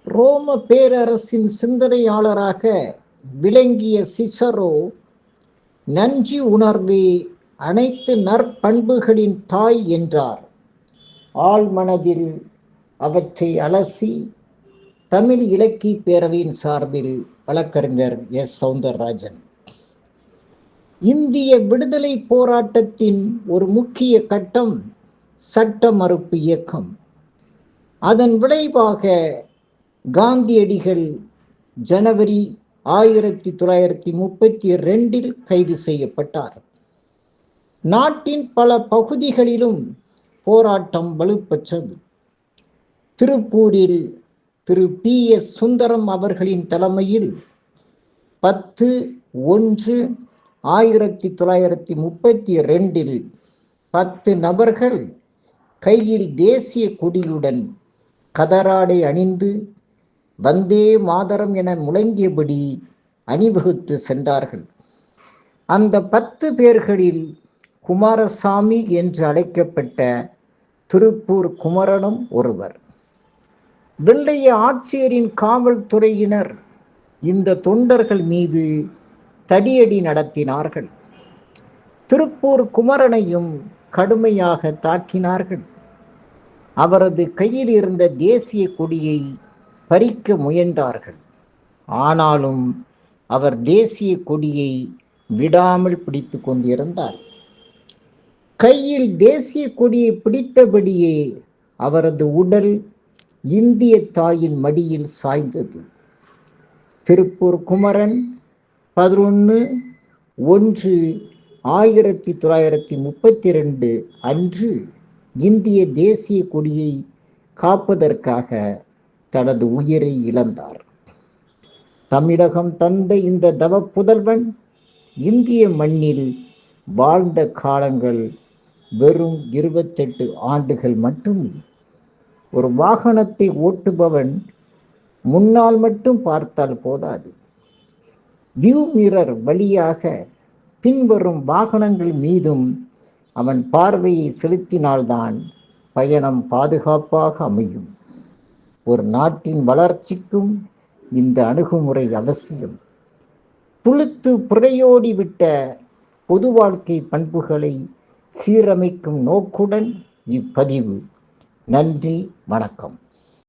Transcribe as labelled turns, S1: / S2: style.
S1: ரோம பேரரசின் சிந்தனையாளராக விளங்கிய சிசரோ, நன்றி உணர்வே அனைத்து நற்பண்புகளின் தாய் என்றார். ஆழ்மனதில் அவற்றை அலசி தமிழ் இலக்கிய பேரவையின் சார்பில் வழக்கறிஞர் எஸ். சௌந்தரராஜன். இந்திய விடுதலை போராட்டத்தின் ஒரு முக்கிய கட்டம் சட்ட மறுப்பு இயக்கம். அதன் விளைவாக காந்தியடிகள் ஜனவரி 1932 கைது செய்யப்பட்டார். நாட்டின் பல பகுதிகளிலும் போராட்டம் வலுப்பெற்றது. திருப்பூரில் திரு PS சுந்தரம் அவர்களின் தலைமையில் 10/1/1932 10 நபர்கள் கையில் தேசிய கொடியுடன் கதராடை அணிந்து வந்தே மாதரம் என முழங்கியபடி அணிவகுத்து சென்றார்கள். அந்த 10 பேர்களில் குமாரசாமி என்று அழைக்கப்பட்ட திருப்பூர் குமரனும் ஒருவர். வெள்ளைய ஆட்சியரின் காவல்துறையினர் இந்த தொண்டர்கள் மீது தடியடி நடத்தினார்கள். திருப்பூர் குமரனையும் கடுமையாக தாக்கினார்கள். அவரது கையில் இருந்த தேசிய கொடியை பறிக்க முயன்றார்கள். ஆனாலும் அவர் தேசிய கொடியை விடாமல் பிடித்து கொண்டிருந்தார். கையில் தேசிய கொடியை பிடித்தபடியே அவரது உடல் இந்திய தாயின் மடியில் சாய்ந்தது. திருப்பூர் குமரன் 11/1/1932 அன்று இந்திய தேசிய கொடியை காப்பதற்காக தனது உயிரை இழந்தார். தமிழகம் தந்த இந்த தவ புதல்வன் இந்திய மண்ணில் வாழ்ந்த காலங்கள் வெறும் 28 ஆண்டுகள் மட்டுமே. ஒரு வாகனத்தை ஓட்டுபவன் முன்னால் மட்டும் பார்த்தால் போதாது. வியூ மிரர் வழியாக பின்வரும் வாகனங்கள் மீதும் அவன் பார்வையை செலுத்தினால்தான் பயணம் பாதுகாப்பாக அமையும். ஒரு நாட்டின் வளர்ச்சிக்கும் இந்த அணுகுமுறை அவசியம். புழுத்து புறையோடிவிட்ட பொது வாழ்க்கை பண்புகளை சீரமைக்கும் நோக்குடன் இப்பதிவு. நன்றி, வணக்கம்.